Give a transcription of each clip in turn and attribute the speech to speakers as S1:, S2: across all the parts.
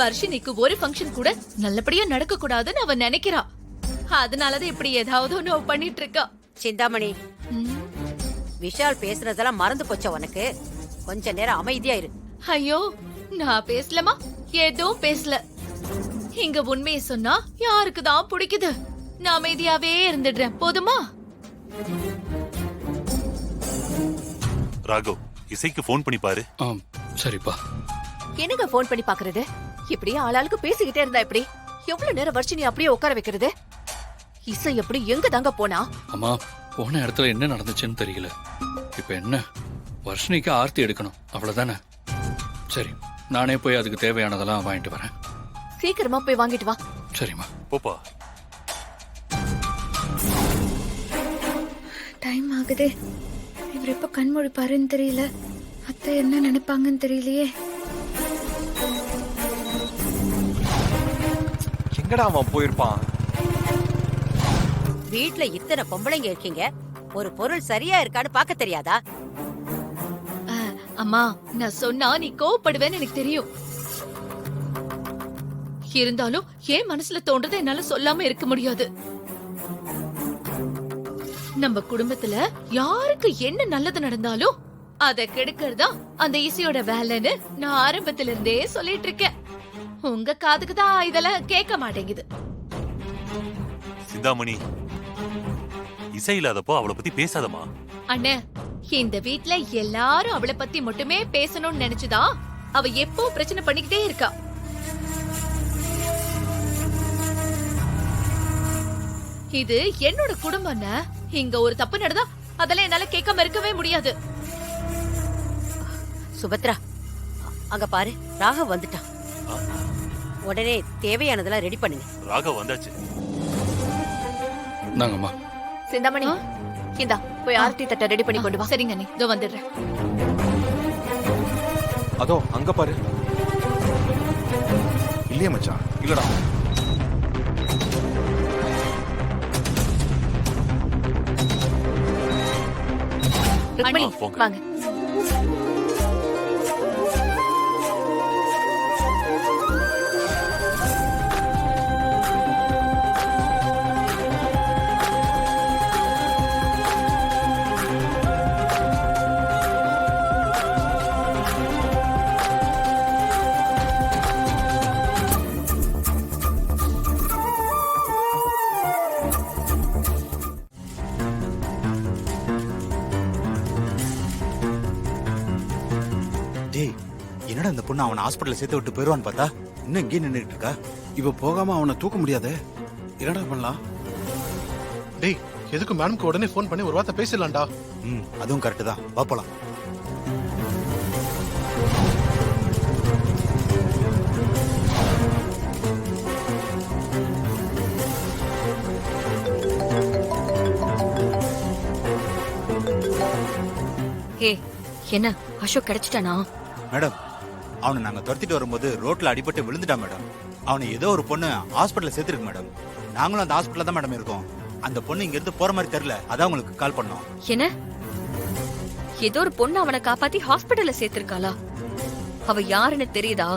S1: வர்ஷினிக்கு ஒரு ஃபங்க்ஷன் கூட நல்லபடியா நடக்க கூடாதுன்னு அவ நினைக்கிறா. அதனாலதான் இப்படி ஏதாவது ஒண்ணு பண்ணிட்டு இருக்கா.
S2: சிந்தாமணி, விஷால் பேசுறதெல்லாம் மறந்து போச்ச உனக்கு? கொஞ்ச நேரம் அமைதியா இரு.
S1: ஐயோ, நான் பேசலமா? எதுவும் பேசல. இங்க உண்மையை சொன்னா யாருக்குதான் பிடிக்குது? நான் அமைதியாவே இருந்துடுறேன், போதுமா?
S3: ராகவ், இசைக்கு போன் பண்ணி பாரு.
S4: சரிப்பா.
S5: என்னங்க போன் பண்ணி பாக்குறது? இப்படியே ஆளாளுக்கு பேசிக்கிட்டே இருந்தா எப்படி? எவ்வளவு நேரம் வர்ஷினி அப்படியே உட்கார வைக்கிறது? இசை எப்படி எங்க தாங்க போனா?
S4: அம்மா, போன இடத்துல என்ன நடந்துச்சுன்னு தெரியல. இப்ப என்ன, வர்ஷினிக்கு ஆர்த்தி எடுக்கணும், அவ்வளவுதானே? சரி, நானே போய் அதுக்கு தேவையானதெல்லாம் வாங்கிட்டு வரேன்.
S5: சீக்கிரமா போய் வாங்கிட்டு வா.
S4: சரிம்மா.
S3: போப்பா.
S6: டைம் ஆகுது. இவர் எப்ப கண் முழிப்பாருன்னு தெரியல. அத்தை என்ன நினைப்பாங்கன்னு தெரியலையே.
S7: எங்கடா அவன் போயிருப்பான்?
S2: வீட்ல இத்தனை பொம்பளைங்க இருக்கீங்க, ஒரு பொருள் சரியா இருக்கான்னு பாக்க தெரியாதா?
S1: அம்மா, நான் சொன்னா நீ கோவப்படுவேன்னு எனக்கு தெரியும். இருந்தாலும் ஏன் மனசுல தோன்றதை என்னால சொல்லாம இருக்க முடியாது. நம்ம குடும்பத்துல யாருக்கு என்ன நல்லது நடந்தாலும் அத கெடுக்கிறதா அந்த இசையோட வேலைன்னு நான் ஆரம்பத்துல இருந்தே சொல்லிட்டு இருக்கேன். உங்க காதுக்கு தான் இதெல்லாம் கேட்க மாட்டேங்குது.
S3: சிந்தாமணி, இசை இல்லாதப்போ அவளை பத்தி பேசாதமா.
S1: அண்ணே, இந்த வீட்ல எல்லாரும் அவளை பத்தி மட்டுமே பேசணும்னு நினைச்சுதான் அவ எப்போ பிரச்சனை பண்ணிக்கிட்டே இருக்கா. இது என்னோட குடும்பம். இங்க ஒரு தப்பு நடந்தா அதெல்லாம் என்னால கேட்காம இருக்கவே முடியாது.
S2: சுபத்ரா, அங்க பாரு, ராகவ் வந்துட்டான். உடனே தேவையானதெல்லாம் ரெடி பண்ணுங்க.
S3: ராகவ் வந்தாச்சு.
S4: நாங்கம்மா.
S5: சிந்தாமணி, இந்தா போய் ஆர்த்தி தட்டை ரெடி பண்ணி கொண்டு வா.
S1: சரிங்க அண்ணி, இதோ வந்துடுறேன்.
S7: அதோ அங்க பாரு.
S8: இல்லையே மச்சான்.
S7: இல்லடா.
S5: ருக்மணி,
S3: போங்க.
S5: வாங்க.
S8: டேய், என்னடா இந்த பொண்ணு அவனை ஹாஸ்பிட்டல்ல சேர்த்து விட்டு போயிருவான்னு பார்த்தா இன்னும் இங்கே நின்றுட்டு இருக்கா.
S9: இப்ப போகாம அவனை தூக்க முடியாதே. என்னடா பண்ணலாம்?
S10: டேய், எதுக்கு மேடம்க்கு உடனே ஃபோன் பண்ணி ஒரு வார்த்தை பேசிடலாம்டா.
S8: அதுவும் கரெக்ட் தான். வா போலாம்.
S6: என்ன அசோக் கிடைச்சிட்டானா?
S8: மேடம், அவனை நாங்க துரத்திட்டு வரும்போது ரோட்ல அடிபட்டு விழுந்துட்டான் மேடம். அவனை ஏதோ ஒரு பொண்ணு ஹாஸ்பிட்டல்ல சேர்த்துருக்கு மேடம். நாங்களும் அந்த ஹாஸ்பிட்டல்ல தான் மேடம் இருக்கோம். அந்த பொண்ணு இங்க இருந்து போற மாதிரி தெரியல, அதான் உங்களுக்கு கால் பண்ணோம்.
S6: என்ன, ஏதோ ஒரு பொண்ணு அவனை காப்பாத்தி ஹாஸ்பிட்டல்ல சேர்த்திருக்காளா? அவ யாருன்னு தெரியுதா?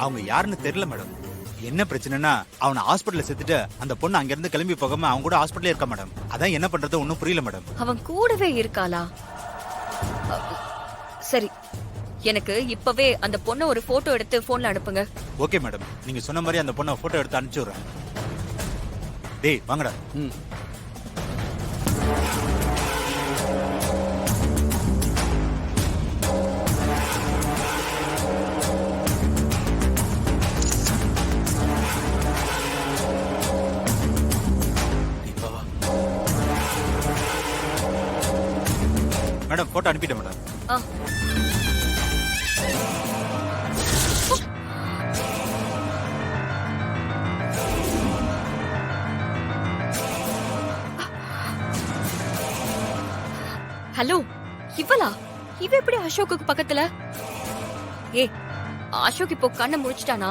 S8: அவங்க யாருன்னு தெரியல மேடம். என்ன பிரச்சனைனா, அவனை ஹாஸ்பிட்டல்ல சேர்த்துட்டு அந்த பொண்ணு அங்க இருந்து கிளம்பி போகாம அவங்க கூட ஹாஸ்பிட்டல்ல இருக்கா மேடம். அதான் என்ன பண்றது ஒன்னும் புரியல மேடம்.
S6: அவன் கூடவே இருக்காளா? சரி, எனக்கு இப்பவே அந்த பொண்ணை ஒரு போட்டோ எடுத்து போன்ல அனுப்புங்க.
S8: ஓகே மேடம், நீங்க சொன்ன மாதிரி அந்த பொண்ணை போட்டோ எடுத்து அனுப்பிச்சு விடுறேன். டேய் வாங்கடா. மேடம், போட்டோ அனுப்பிட்டேன் மேடம்.
S6: ஹலோ, இவளா? இவ எப்படி அசோக்குக்கு பக்கத்துல? ஏ, அசோக் இப்போ கண்ணை முடிச்சிட்டானா?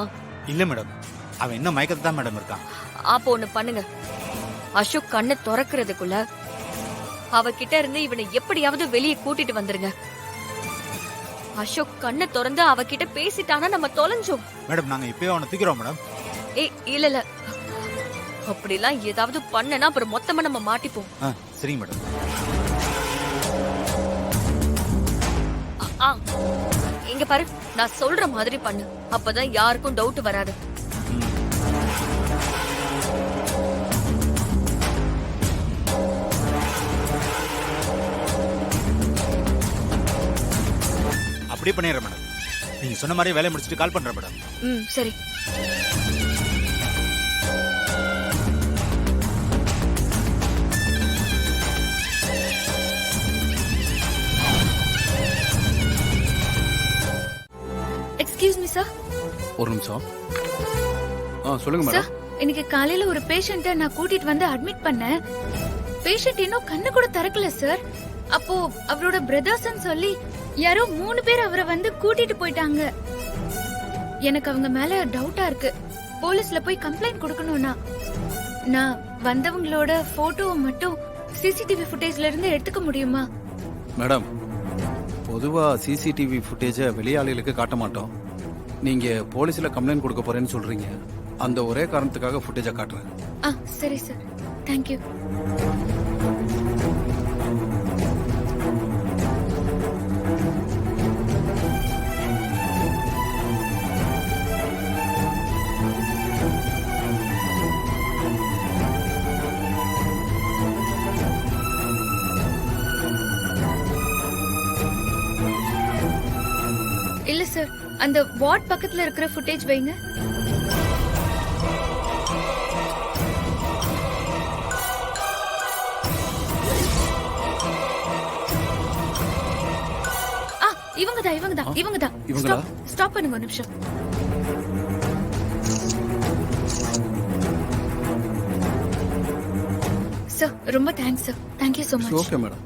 S8: இல்ல மேடம், அவன் இன்னும் மயக்கத்தை தான் மேடம் இருக்கான்.
S6: அப்போ ஒண்ணு பண்ணுங்க, அசோக் கண்ணை திறக்கிறதுக்குள்ள அவகிட்ட இருந்து இவனை எப்படியாவது வெளியே கூட்டிட்டு வந்துருங்க. அசோக் கண்ணை திறந்து அவகிட்ட பேசிட்டானா நம்ம தொலைஞ்சோம்.
S8: மேடம் நாங்க இப்பயே அவனை தூக்கிறோம் மேடம்.
S6: ஏய் இல்ல இல்ல, அப்படிலாம் ஏதாவது பண்ணனா அப்புறம் மொத்தமா நம்ம மாட்டிப்போம்.
S8: சரிங்க மேடம்.
S6: ஆ, இங்க பாரு, நான் சொல்ற மாதிரி பண்ணு, அப்பதான் யாருக்கும் டவுட் வராது.
S8: அப்படியே பண்ணிடுறேன் மேடம். நீங்க சொன்ன மாதிரி வேலையை முடிச்சுட்டு கால் பண்றேன் மேடம்.
S6: சரி.
S1: Excuse me sir.
S9: ஒரு நிமிஷம். சொல்லுங்க
S1: சார், இன்னைக்கு காலையில ஒரு பேஷண்ட்ட நான் கூட்டிட்டு வந்து அட்மிட் பண்ணேன். பேஷண்ட் இன்னும் கண்ணு கூட திறக்கல சார். அப்போ அவரோட பிரதர்ஸ்னு சொல்லி யாரோ 3 பேர் அவரை வந்து கூட்டிட்டு போயிட்டாங்க. எனக்கு அவங்க மேல டவுட்டா இருக்கு. போலீஸ்ல போய் கம்ப்ளைண்ட் கொடுக்கணும்னா நான் வந்தவங்களோட போட்டோவை மட்டும் சிசிடிவி ஃபுட்டேஜ்ல இருந்து எடுத்துக்க முடியுமா?
S9: மேடம், பொதுவா சிசிடிவி ஃபுட்டேஜை வெளியாளிகளுக்கு காட்ட மாட்டோம். நீங்க போலீஸ்ல கம்ப்ளைண்ட் கொடுக்க போறேன்னு சொல்றீங்க. அந்த ஒரே காரணத்துக்காக ஃபுட்டேஜை காட்டுறேன்.
S1: சரி சார், தேங்க்யூ. இல்ல சார், அந்த வார்ட் பக்கத்துல இருக்கிற ஃபுட்டேஜ் வைங்க. இவங்கதான்.
S9: இவங்களா?
S1: ஸ்டாப் பண்ணுங்க ஒரு நிமிஷம். சார் ரொம்ப thanks sir. Thank you so much.
S9: Okay madam.